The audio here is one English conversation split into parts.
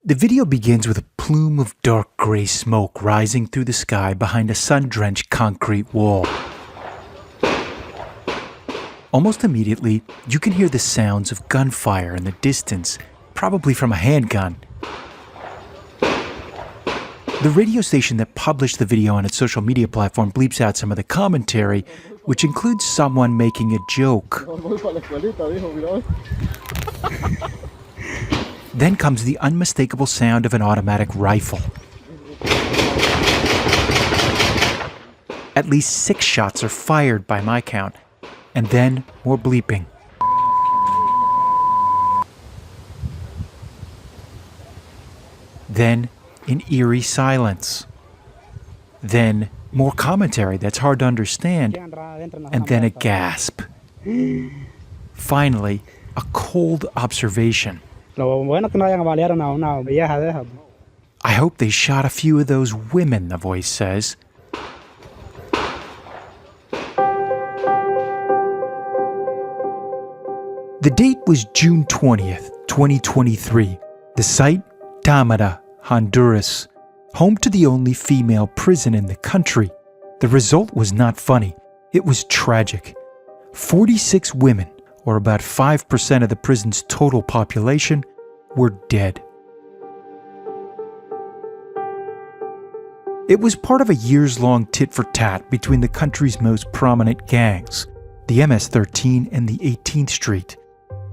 The video begins with a plume of dark gray smoke rising through the sky behind a sun-drenched concrete wall. Almost immediately, you can hear the sounds of gunfire in the distance, probably from a handgun. The radio station that published the video on its social media platform bleeps out some of the commentary, which includes someone making a joke. Then comes the unmistakable sound of an automatic rifle. At least 6 shots are fired by my count, and then more bleeping. Then an eerie silence. Then more commentary that's hard to understand, and then a gasp. Finally, a cold observation. I hope they shot a few of those women, the voice says. The date was June 20th, 2023. The site, Támara, Honduras, home to the only female prison in the country. The result was not funny. It was tragic. 46 women, or about 5% of the prison's total population, were dead. It was part of a years-long tit-for-tat between the country's most prominent gangs, the MS-13 and the 18th Street.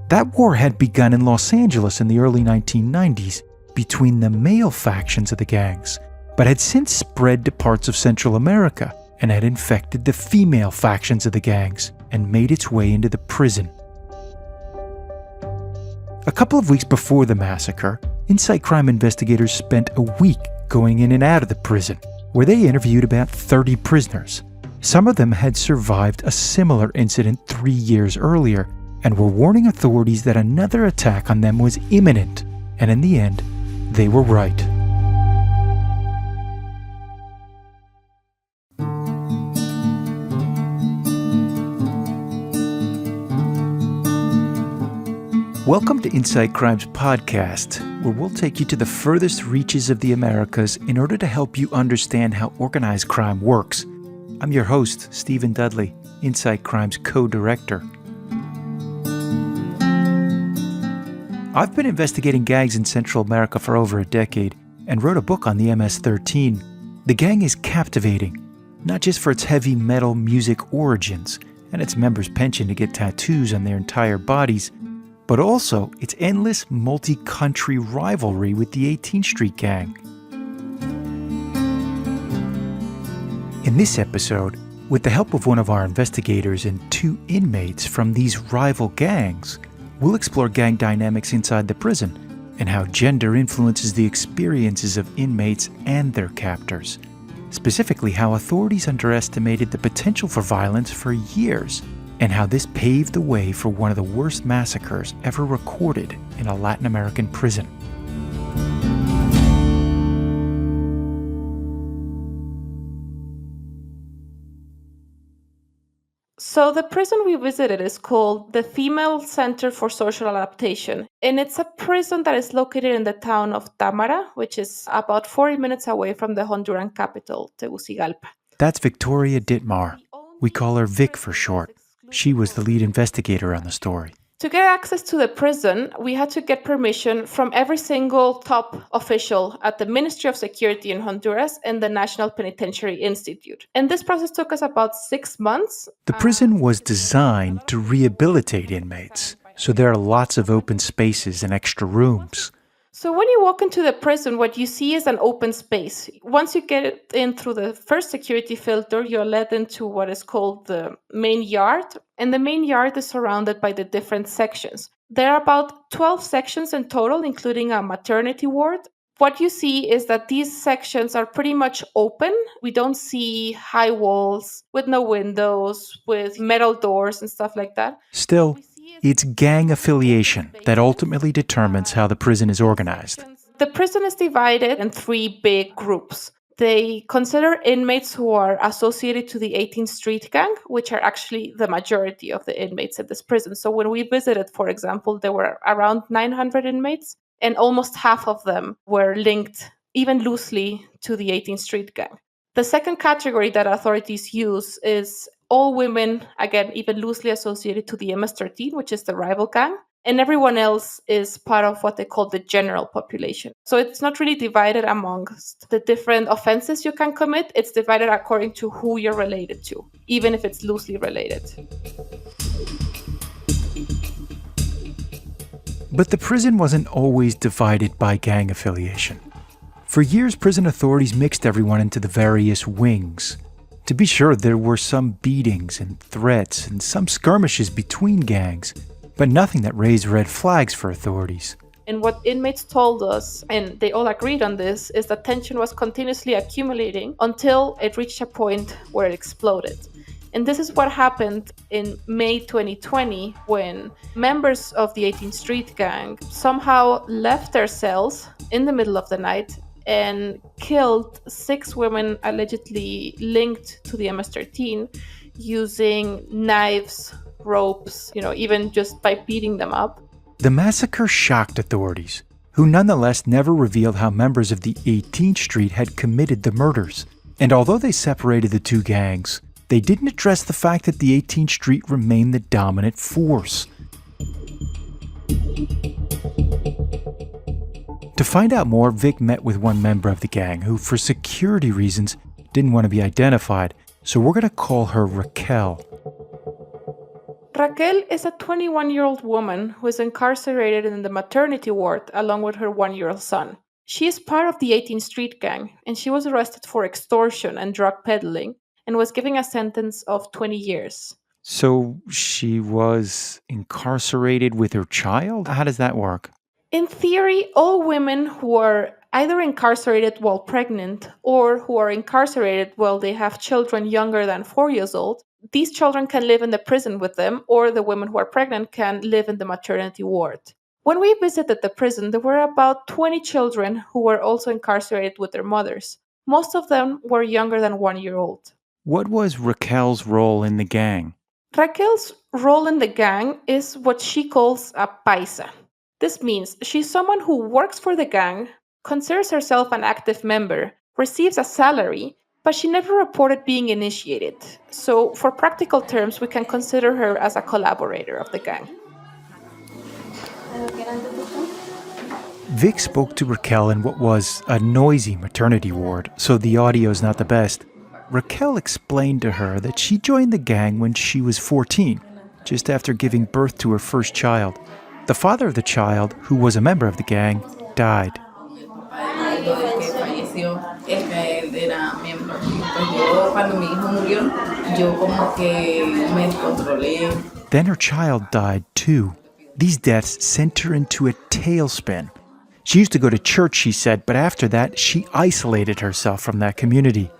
That war had begun in Los Angeles in the early 1990s between the male factions of the gangs, but had since spread to parts of Central America and had infected the female factions of the gangs and made its way into the prison. A couple of weeks before the massacre, Insight Crime investigators spent a week going in and out of the prison, where they interviewed about 30 prisoners. Some of them had survived a similar incident 3 years earlier and were warning authorities that another attack on them was imminent, and in the end, they were right. Welcome to Insight Crime's podcast, where we'll take you to the furthest reaches of the Americas in order to help you understand how organized crime works. I'm your host, Stephen Dudley, Insight Crime's co-director. I've been investigating gangs in Central America for over a decade and wrote a book on the MS-13. The gang is captivating, not just for its heavy metal music origins and its members' penchant to get tattoos on their entire bodies, but also its endless multi-country rivalry with the 18th Street Gang. In this episode, with the help of one of our investigators and 2 inmates from these rival gangs, we'll explore gang dynamics inside the prison and how gender influences the experiences of inmates and their captors. Specifically, how authorities underestimated the potential for violence for years, and how this paved the way for one of the worst massacres ever recorded in a Latin American prison. So the prison we visited is called the Female Center for Social Adaptation, and it's a prison that is located in the town of Támara, which is about 40 minutes away from the Honduran capital, Tegucigalpa. That's Victoria Dittmar. We call her Vic for short. She was the lead investigator on the story. To get access to the prison, we had to get permission from every single top official at the Ministry of Security in Honduras and the National Penitentiary Institute. And this process took us about 6 months. The prison was designed to rehabilitate inmates, so there are lots of open spaces and extra rooms. So when you walk into the prison, what you see is an open space. Once you get in through the first security filter, you're led into what is called the main yard. And the main yard is surrounded by the different sections. There are about 12 sections in total, including a maternity ward. What you see is that these sections are pretty much open. We don't see high walls with no windows, with metal doors and stuff like that. Still, it's gang affiliation that ultimately determines how the prison is organized. The prison is divided in 3 big groups. They consider inmates who are associated to the 18th Street Gang, which are actually the majority of the inmates at this prison. So when we visited, for example, there were around 900 inmates. and almost half of them were linked, even loosely, to the 18th Street Gang. The second category that authorities use is all women, again, even loosely associated to the MS-13, which is the rival gang, and everyone else is part of what they call the general population. So it's not really divided amongst the different offenses you can commit. It's divided according to who you're related to, even if it's loosely related. But the prison wasn't always divided by gang affiliation. For years, prison authorities mixed everyone into the various wings. To be sure, there were some beatings and threats and some skirmishes between gangs, but nothing that raised red flags for authorities. And what inmates told us, and they all agreed on this, is that tension was continuously accumulating until it reached a point where it exploded. And this is what happened in May 2020 when members of the 18th Street Gang somehow left their cells in the middle of the night and killed 6 women allegedly linked to the MS-13 using knives, ropes, even just by beating them up. The massacre shocked authorities, who nonetheless never revealed how members of the 18th Street had committed the murders. And although they separated the two gangs, they didn't address the fact that the 18th Street remained the dominant force. To find out more, Vic met with one member of the gang who, for security reasons, didn't want to be identified, so we're going to call her Raquel. Raquel is a 21-year-old woman who is incarcerated in the maternity ward along with her 1-year-old son. She is part of the 18th Street Gang, and she was arrested for extortion and drug peddling and was given a sentence of 20 years. So she was incarcerated with her child? How does that work? In theory, all women who are either incarcerated while pregnant or who are incarcerated while they have children younger than 4 years old, these children can live in the prison with them, or the women who are pregnant can live in the maternity ward. When we visited the prison, there were about 20 children who were also incarcerated with their mothers. Most of them were younger than 1 year old. What was Raquel's role in the gang? Raquel's role in the gang is what she calls a paisa. This means she's someone who works for the gang, considers herself an active member, receives a salary, but she never reported being initiated. So, for practical terms, we can consider her as a collaborator of the gang. Vic spoke to Raquel in what was a noisy maternity ward, so the audio's not the best. Raquel explained to her that she joined the gang when she was 14, just after giving birth to her first child. The father of the child, who was a member of the gang, died. Then her child died too. These deaths sent her into a tailspin. She used to go to church, she said, but after that, she isolated herself from that community.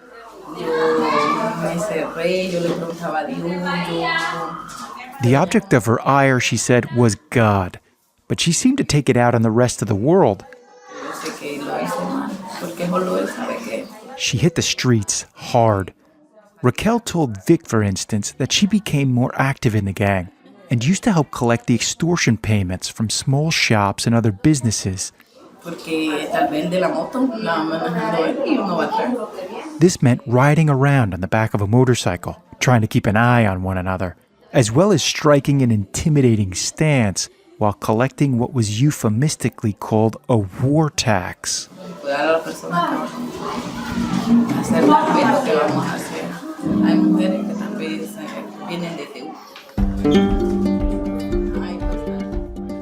The object of her ire, she said, was God, but she seemed to take it out on the rest of the world. She hit the streets hard. Raquel told Vic, for instance, that she became more active in the gang and used to help collect the extortion payments from small shops and other businesses. This meant riding around on the back of a motorcycle, trying to keep an eye on one another, as well as striking an intimidating stance while collecting what was euphemistically called a war tax.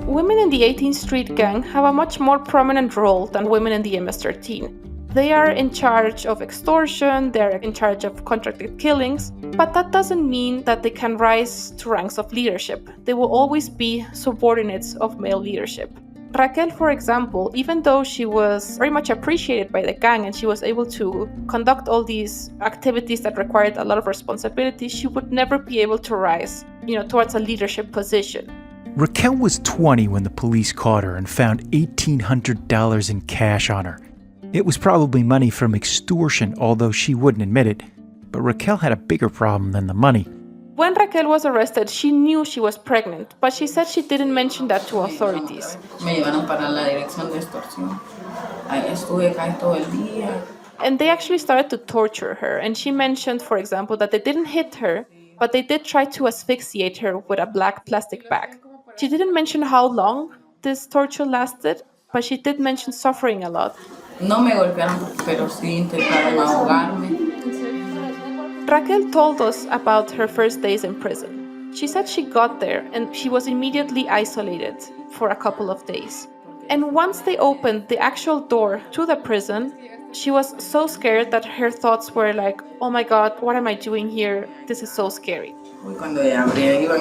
Women in the 18th Street Gang have a much more prominent role than women in the MS-13. They are in charge of extortion, they're in charge of contracted killings, but that doesn't mean that they can rise to ranks of leadership. They will always be subordinates of male leadership. Raquel, for example, even though she was very much appreciated by the gang and she was able to conduct all these activities that required a lot of responsibility, she would never be able to rise, towards a leadership position. Raquel was 20 when the police caught her and found $1,800 in cash on her. It was probably money from extortion, although she wouldn't admit it, but Raquel had a bigger problem than the money. When Raquel was arrested, she knew she was pregnant, but she said she didn't mention that to authorities. Me llevaron para la dirección de extorsión. Ahí estuve casi todo el día. And they actually started to torture her. And she mentioned, for example, that they didn't hit her, but they did try to asphyxiate her with a black plastic bag. She didn't mention how long this torture lasted, but she did mention suffering a lot. No me golpearon, pero sí intentaron ahogarme. Raquel told us about her first days in prison. She said she got there and she was immediately isolated for a couple of days. And once they opened the actual door to the prison, she was so scared that her thoughts were like, oh my God, what am I doing here? This is so scary. Cuando iban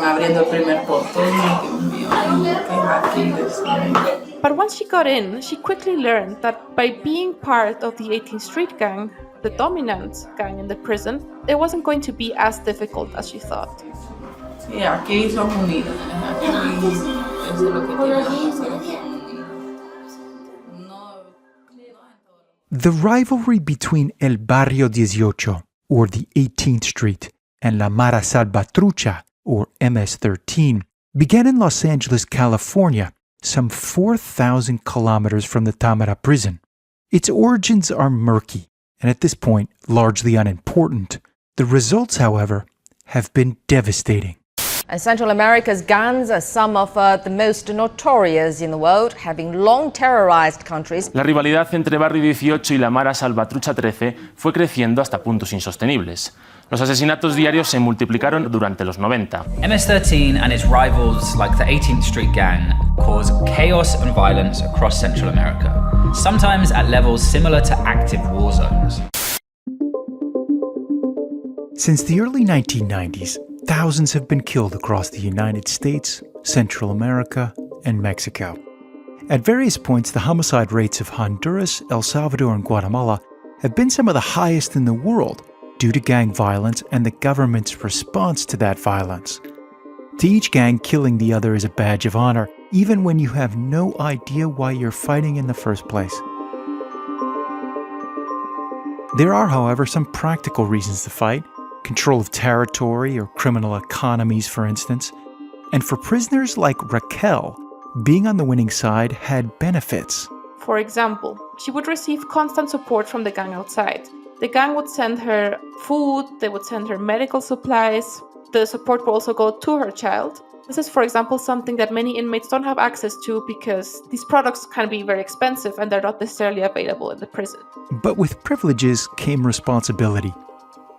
abriendo el primer portón, Dios mío, ¿qué es aquí? Decía. But once she got in, she quickly learned that by being part of the 18th Street Gang, the dominant gang in the prison, it wasn't going to be as difficult as she thought. Sí, aquí son unidas. Aquí eso es lo que tienen que hacer. The rivalry between El Barrio 18, or the 18th Street, and La Mara Salvatrucha, or MS-13, began in Los Angeles, California, some 4,000 kilometers from the Tamara prison. Its origins are murky, and at this point, largely unimportant. The results, however, have been devastating. Central America's gangs are some of the most notorious in the world, having long terrorized countries. La rivalidad entre Barrio 18 y la Mara Salvatrucha 13 fue creciendo hasta puntos insostenibles. Los asesinatos diarios se multiplicaron durante los 90. MS-13 and its rivals like the 18th Street Gang cause chaos and violence across Central America, sometimes at levels similar to active war zones. Since the early 1990s, thousands have been killed across the United States, Central America, and Mexico. At various points, the homicide rates of Honduras, El Salvador, and Guatemala have been some of the highest in the world due to gang violence and the government's response to that violence. To each gang, killing the other is a badge of honor, even when you have no idea why you're fighting in the first place. There are, however, some practical reasons to fight. Control of territory or criminal economies, for instance. And for prisoners like Raquel, being on the winning side had benefits. For example, she would receive constant support from the gang outside. The gang would send her food, they would send her medical supplies. The support would also go to her child. This is, for example, something that many inmates don't have access to because these products can be very expensive and they're not necessarily available in the prison. But with privileges came responsibility.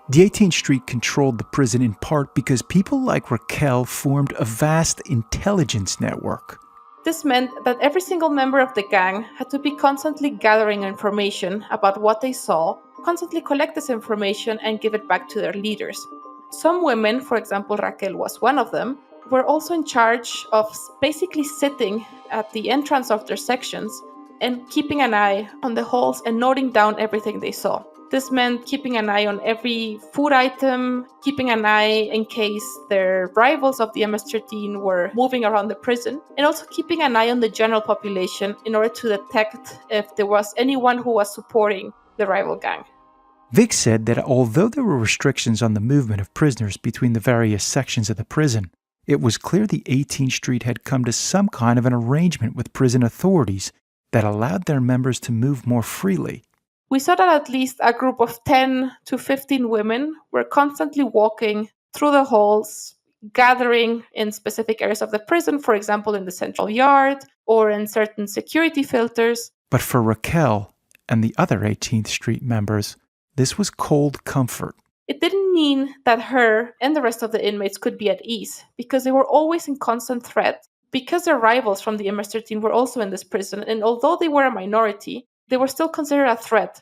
The 18th Street controlled the prison in part because people like Raquel formed a vast intelligence network. This meant that every single member of the gang had to be constantly gathering information about what they saw, constantly collect this information and give it back to their leaders. Some women, for example, Raquel was one of them, were also in charge of basically sitting at the entrance of their sections and keeping an eye on the halls and noting down everything they saw. This meant keeping an eye on every food item, keeping an eye in case their rivals of the MS-13 were moving around the prison, and also keeping an eye on the general population in order to detect if there was anyone who was supporting the rival gang. Vic said that although there were restrictions on the movement of prisoners between the various sections of the prison, it was clear the 18th Street had come to some kind of an arrangement with prison authorities that allowed their members to move more freely. We saw that at least a group of 10 to 15 women were constantly walking through the halls, gathering in specific areas of the prison, for example, in the central yard or in certain security filters. But for Raquel and the other 18th Street members, this was cold comfort. It didn't mean that her and the rest of the inmates could be at ease, because they were always in constant threat, because their rivals from the MS-13 were also in this prison, and although they were a minority, they were still considered a threat.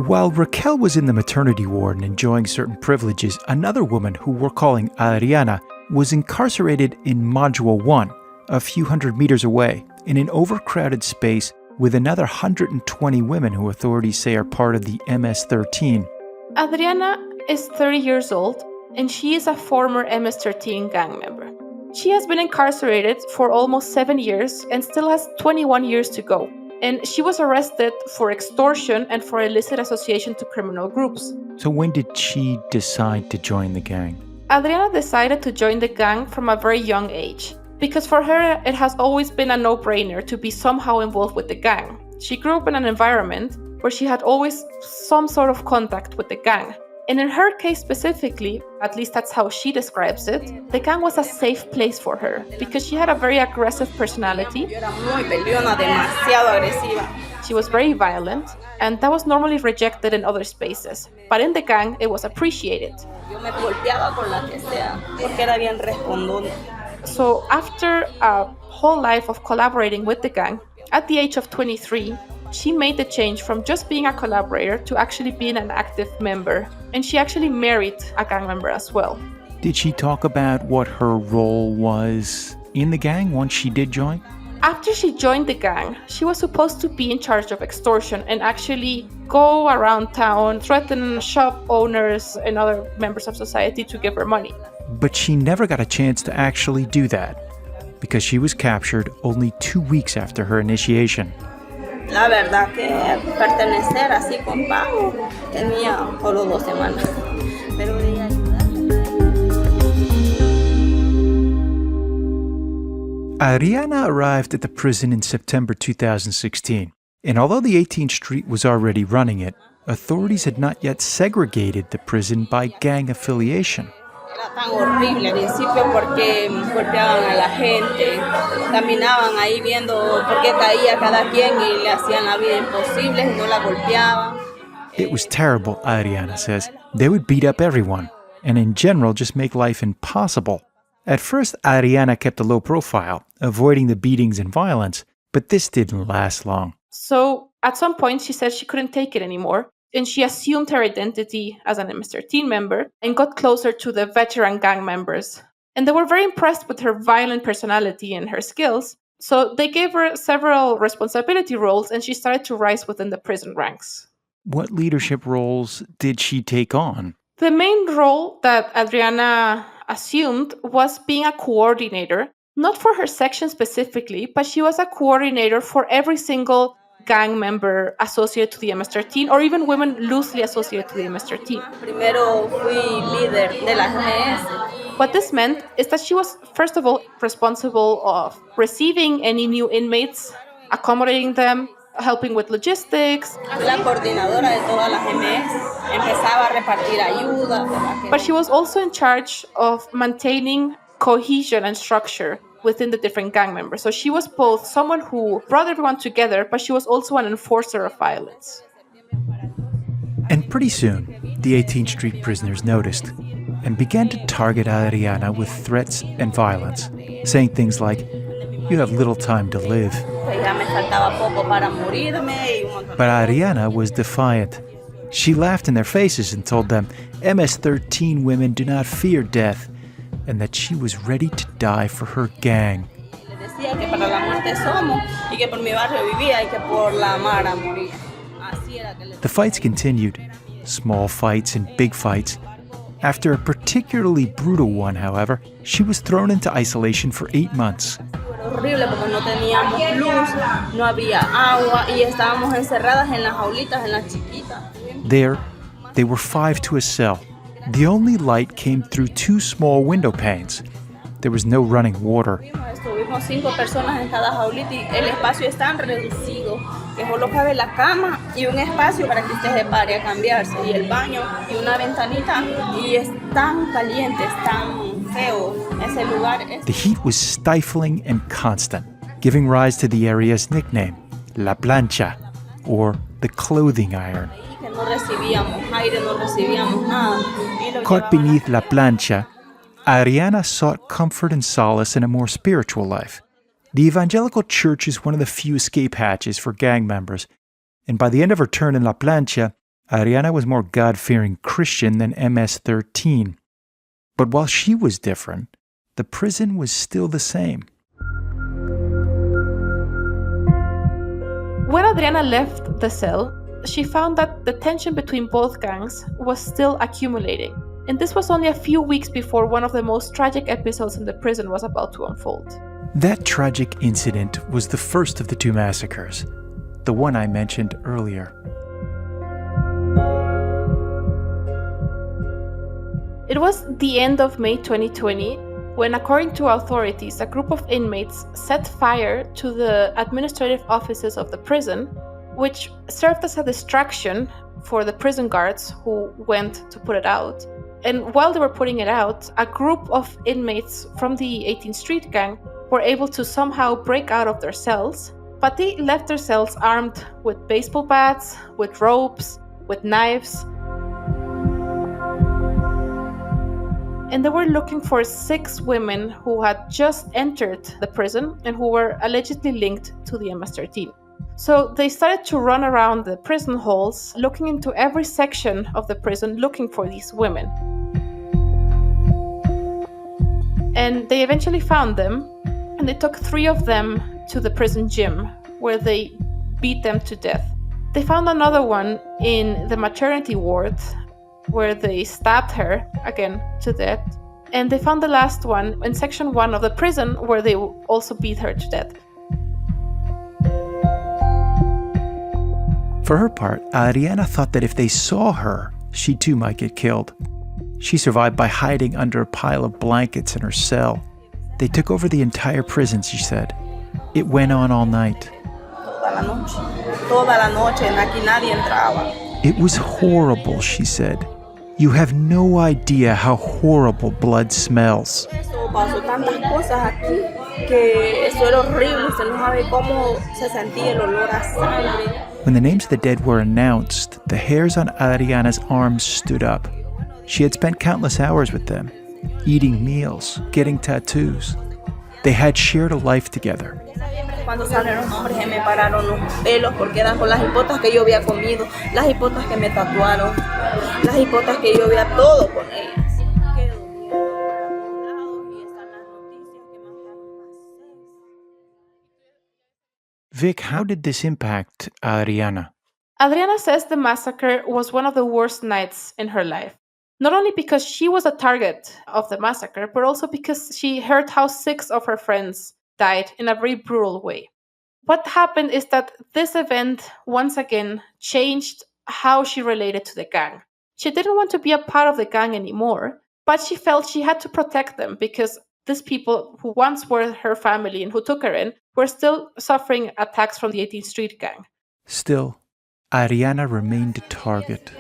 While Raquel was in the maternity ward and enjoying certain privileges, another woman who we're calling Adriana was incarcerated in Module 1, a few hundred meters away, in an overcrowded space with another 120 women who authorities say are part of the MS-13. Adriana is 30 years old, and she is a former MS-13 gang member. She has been incarcerated for almost 7 years and still has 21 years to go. And she was arrested for extortion and for illicit association to criminal groups. So when did she decide to join the gang? Adriana decided to join the gang from a very young age, because for her it has always been a no-brainer to be somehow involved with the gang. She grew up in an environment where she had always some sort of contact with the gang. And in her case specifically, at least that's how she describes it, the gang was a safe place for her because she had a very aggressive personality. Yo era muy peleona, demasiado agresiva. She was very violent, and that was normally rejected in other spaces. But in the gang, it was appreciated. Yo me golpeaba con la que sea, porque era bien respondona. So after a whole life of collaborating with the gang, at the age of 23, she made the change from just being a collaborator to actually being an active member. And she actually married a gang member as well. Did she talk about what her role was in the gang once she did join? After she joined the gang, she was supposed to be in charge of extortion and actually go around town, threaten shop owners and other members of society to give her money. But she never got a chance to actually do that because she was captured only 2 weeks after her initiation. La verdad que pertenecer así con pago tenía solo 2 semanas. Pero de ayudar. Adriana arrived at the prison in September 2016, and although the 18th Street was already running it, authorities had not yet segregated the prison by gang affiliation. Era tan horrible al principio porque golpeaban a la gente, caminaban ahí viendo por qué caía cada quien y le hacían la vida imposible y no la golpeaban. It was terrible, Adriana says. They would beat up everyone, and in general just make life impossible. At first, Adriana kept a low profile, avoiding the beatings and violence, but this didn't last long. So at some point, she said she couldn't take it anymore, and she assumed her identity as an MS-13 member and got closer to the veteran gang members. And they were very impressed with her violent personality and her skills, so they gave her several responsibility roles, and she started to rise within the prison ranks. What leadership roles did she take on? The main role that Adriana assumed was being a coordinator, not for her section specifically, but she was a coordinator for every single gang member associated to the MS-13 or even women loosely associated to the MS-13. Primero fui líder de las MS. What this meant is that she was, first of all, responsible of receiving any new inmates, accommodating them, helping with logistics. La coordinadora de todas las MS. Empezaba a repartir ayuda. But she was also in charge of maintaining cohesion and structure within the different gang members. So she was both someone who brought everyone together, but she was also an enforcer of violence. And pretty soon, the 18th Street prisoners noticed and began to target Adriana with threats and violence, saying things like, "You have little time to live." But Adriana was defiant. She laughed in their faces and told them MS-13 women do not fear death and that she was ready to die for her gang. The fights continued, small fights and big fights. After a particularly brutal one, however, she was thrown into isolation for 8 months. Horrible porque no teníamos luz, no había agua y estábamos encerradas en las jaulitas, en las chiquitas. There, they were 5 to a cell. The only light came through 2 small window panes. There was no running water. Estuvimos 5 personas en cada jaulita y el espacio es tan reducido que solo cabe la cama y un espacio para que usted se pare a cambiarse y el baño y una ventanita y es tan caliente, es tan feo ese lugar. The heat was stifling and constant, giving rise to the area's nickname, La Plancha, or the clothing iron. No recibíamos aire, no recibíamos nada. Caught beneath La Plancha, Adriana sought comfort and solace in a more spiritual life. The evangelical church is one of the few escape hatches for gang members, and by the end of her term in La Plancha, Adriana was more God-fearing Christian than MS-13. But while she was different, the prison was still the same. When Adriana left the cell, she found that the tension between both gangs was still accumulating. And this was only a few weeks before one of the most tragic episodes in the prison was about to unfold. That tragic incident was the first of the 2 massacres. the one I mentioned earlier. It was the end of May 2020 when, according to authorities, a group of inmates set fire to the administrative offices of the prison, which served as a distraction for the prison guards who went to put it out. And while they were putting it out, a group of inmates from the 18th Street Gang were able to somehow break out of their cells, but they left their cells armed with baseball bats, with ropes, with knives. And they were looking for 6 women who had just entered the prison and who were allegedly linked to the MS-13. So they started to run around the prison halls, looking into every section of the prison, looking for these women. And they eventually found them, and they took 3 of them to the prison gym, where they beat them to death. They found another one in the maternity ward, where they stabbed her, again, to death. And they found the last one in section 1 of the prison, where they also beat her to death. For her part, Adriana thought that if they saw her, she too might get killed. She survived by hiding under a pile of blankets in her cell. They took over the entire prison, she said. It went on all night. Toda la noche, aquí nadie entraba. It was horrible, she said. You have no idea how horrible blood smells. Eso pasó tantas cosas aquí que eso era horrible. Usted no sabe cómo se sentía el olor a sangre. When the names of the dead were announced, the hairs on Adriana's arms stood up. She had spent countless hours with them, eating meals, getting tattoos. They had shared a life together. Cuando salieron los nombres se me pararon los pelos porque eran con las hipotas que yo había comido, las hipotas que me tatuaron, las hipotas que yo había todo con ellas. Vic, how did this impact Adriana? Adriana says the massacre was one of the worst nights in her life. Not only because she was a target of the massacre, but also because she heard how 6 of her friends died in a very brutal way. What happened is that this event once again changed how she related to the gang. She didn't want to be a part of the gang anymore, but she felt she had to protect them because these people who once were her family and who took her in were still suffering attacks from the 18th Street Gang. Still, Adriana remained a target.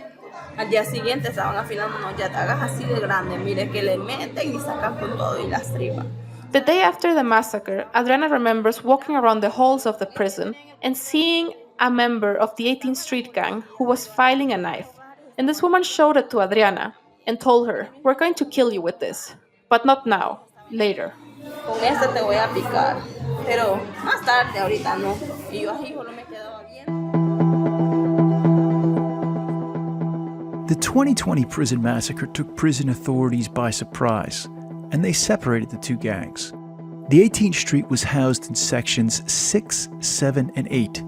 Al día siguiente estaban afilando unos yatagas así de grandes, mire que le meten y sacan con todo y las tripas. The day after the massacre, Adriana remembers walking around the halls of the prison and seeing a member of the 18th Street Gang who was filing a knife. And this woman showed it to Adriana and told her, "We're going to kill you with this, but not now, later." Con este te voy a picar, pero más tarde, ahorita no. Y yo así solo me quedaba bien. The 2020 prison massacre took prison authorities by surprise, and they separated the 2 gangs. The 18th Street was housed in sections 6, 7, and 8,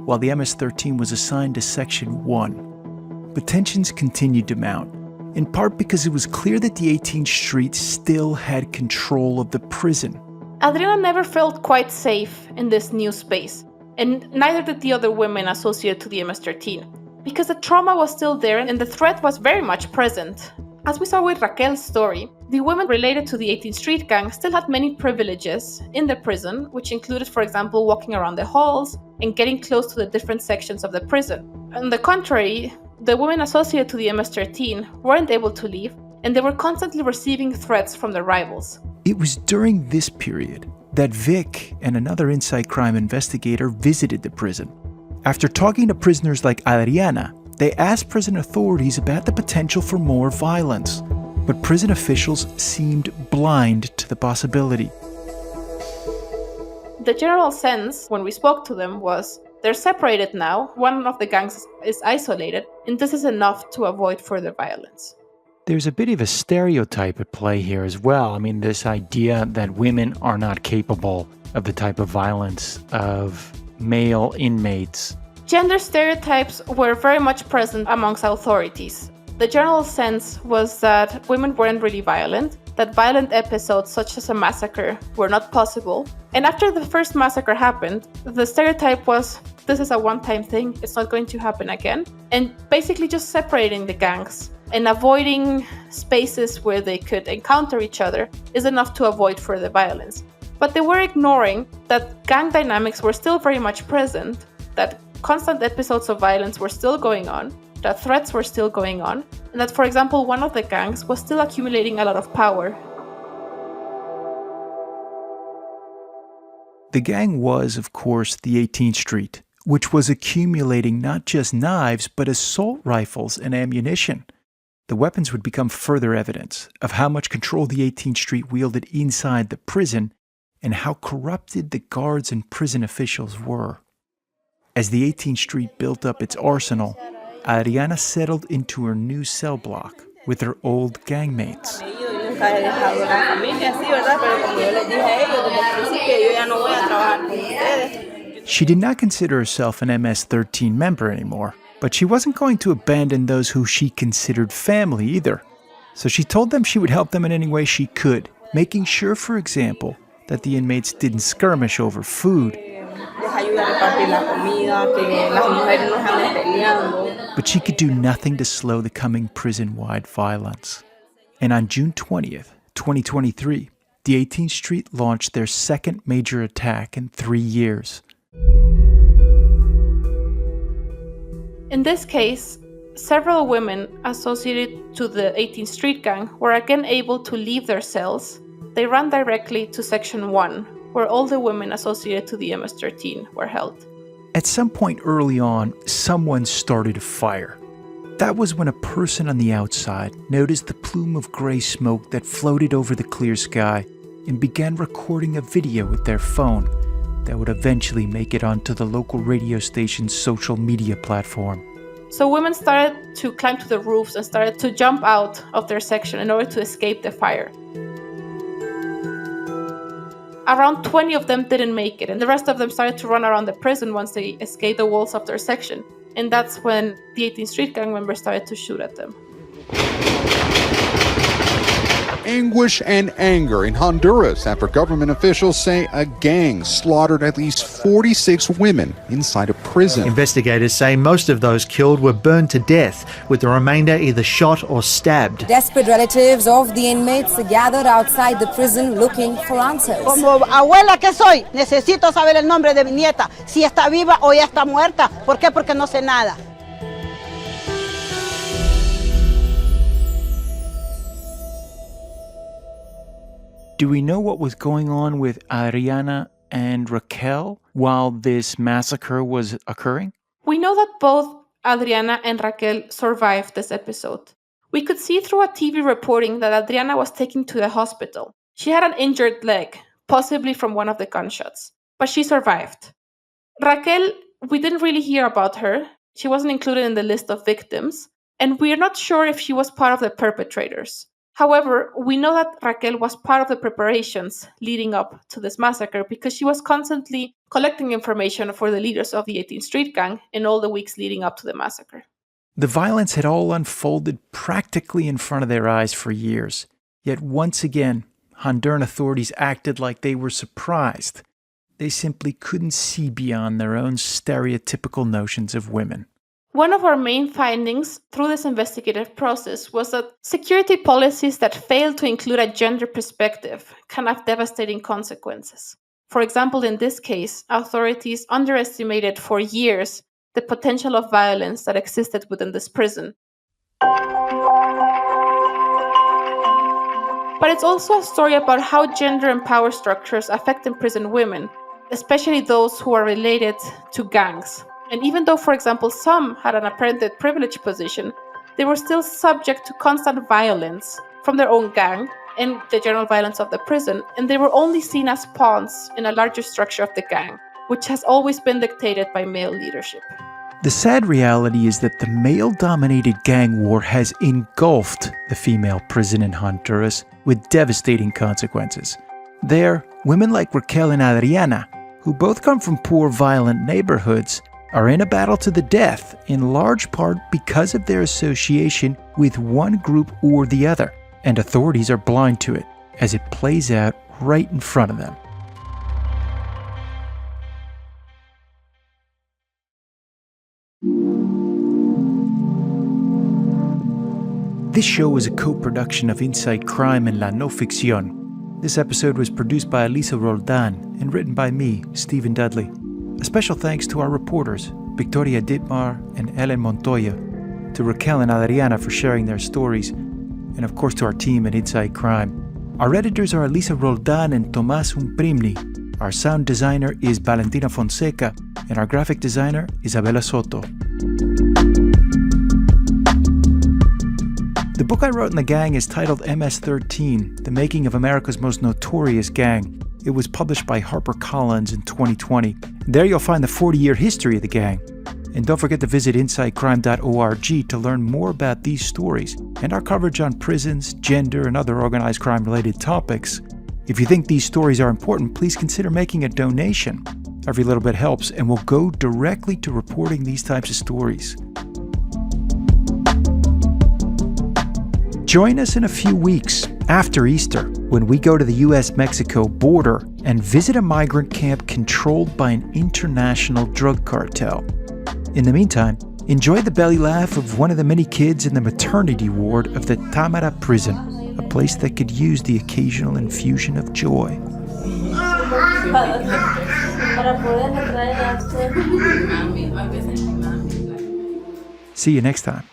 while the MS-13 was assigned to section 1. But tensions continued to mount, in part because it was clear that the 18th Street still had control of the prison. Adriana never felt quite safe in this new space, and neither did the other women associated to the MS-13, because the trauma was still there and the threat was very much present. As we saw with Raquel's story, the women related to the 18th Street Gang still had many privileges in the prison, which included, for example, walking around the halls and getting close to the different sections of the prison. On the contrary, the women associated to the MS-13 weren't able to leave, and they were constantly receiving threats from their rivals. It was during this period that Vic and another inside crime investigator visited the prison. After talking to prisoners like Adriana, they asked prison authorities about the potential for more violence, but prison officials seemed blind to the possibility. The general sense when we spoke to them was, they're separated now, one of the gangs is isolated, and this is enough to avoid further violence. There's a bit of a stereotype at play here as well. I mean, this idea that women are not capable of the type of violence of male inmates. Gender stereotypes were very much present amongst authorities. The general sense was that women weren't really violent, that violent episodes such as a massacre were not possible. And after the first massacre happened, the stereotype was this is a one-time thing, it's not going to happen again, and basically just separating the gangs and avoiding spaces where they could encounter each other is enough to avoid further violence. But they were ignoring that gang dynamics were still very much present, that constant episodes of violence were still going on, that threats were still going on, and that, for example, one of the gangs was still accumulating a lot of power. The gang was, of course, the 18th Street, which was accumulating not just knives, but assault rifles and ammunition. The weapons would become further evidence of how much control the 18th Street wielded inside the prison and how corrupted the guards and prison officials were. As the 18th Street built up its arsenal, Adriana settled into her new cell block with her old gangmates. She did not consider herself an MS-13 member anymore, but she wasn't going to abandon those who she considered family either. So she told them she would help them in any way she could, making sure, for example, that the inmates didn't skirmish over food. But she could do nothing to slow the coming prison-wide violence. And on June 20th, 2023, the 18th Street launched their second major attack in 3 years. In this case, several women associated to the 18th Street gang were again able to leave their cells. They ran directly to Section 1, where all the women associated to the MS-13 were held. At some point early on, someone started a fire. That was when a person on the outside noticed the plume of gray smoke that floated over the clear sky and began recording a video with their phone that would eventually make it onto the local radio station's social media platform. So women started to climb to the roofs and started to jump out of their section in order to escape the fire. Around 20 of them didn't make it, and the rest of them started to run around the prison once they escaped the walls of their section. And that's when the 18th Street gang members started to shoot at them. Anguish and anger in Honduras after government officials say a gang slaughtered at least 46 women inside a prison. Investigators say most of those killed were burned to death, with the remainder either shot or stabbed. Desperate relatives of the inmates gathered outside the prison looking for answers. Como abuela que soy, necesito saber el nombre de mi nieta, si está viva o ya está muerta. ¿Por qué? Porque no sé nada. Do we know what was going on with Adriana and Raquel while this massacre was occurring? We know that both Adriana and Raquel survived this episode. We could see through a TV reporting that Adriana was taken to the hospital. She had an injured leg, possibly from one of the gunshots, but she survived. Raquel, we didn't really hear about her. She wasn't included in the list of victims, and we're not sure if she was part of the perpetrators. However, we know that Raquel was part of the preparations leading up to this massacre because she was constantly collecting information for the leaders of the 18th Street gang in all the weeks leading up to the massacre. The violence had all unfolded practically in front of their eyes for years. Yet once again, Honduran authorities acted like they were surprised. They simply couldn't see beyond their own stereotypical notions of women. One of our main findings through this investigative process was that security policies that fail to include a gender perspective can have devastating consequences. For example, in this case, authorities underestimated for years the potential of violence that existed within this prison. But it's also a story about how gender and power structures affect imprisoned women, especially those who are related to gangs. And even though, for example, some had an apparently privileged position, they were still subject to constant violence from their own gang and the general violence of the prison, and they were only seen as pawns in a larger structure of the gang, which has always been dictated by male leadership. The sad reality is that the male-dominated gang war has engulfed the female prison in Honduras with devastating consequences. There, women like Raquel and Adriana, who both come from poor, violent neighborhoods, are in a battle to the death, in large part because of their association with one group or the other, and authorities are blind to it as it plays out right in front of them. This show is a co-production of Inside Crime and La No Ficción. This episode was produced by Elisa Roldan and written by me, Stephen Dudley. A special thanks to our reporters, Victoria Dittmar and Ellen Montoya, to Raquel and Adriana for sharing their stories, and of course to our team at Inside Crime. Our editors are Elisa Roldan and Tomás Umprimni. Our sound designer is Valentina Fonseca, and our graphic designer, Isabela Soto. The book I wrote in the gang is titled MS-13, The Making of America's Most Notorious Gang. It was published by HarperCollins in 2020. There you'll find the 40-year history of the gang. And don't forget to visit InsideCrime.org to learn more about these stories and our coverage on prisons, gender, and other organized crime-related topics. If you think these stories are important, please consider making a donation. Every little bit helps and will go directly to reporting these types of stories. Join us in a few weeks after Easter when we go to the U.S.-Mexico border and visit a migrant camp controlled by an international drug cartel. In the meantime, enjoy the belly laugh of one of the many kids in the maternity ward of the Tamara prison, a place that could use the occasional infusion of joy. See you next time.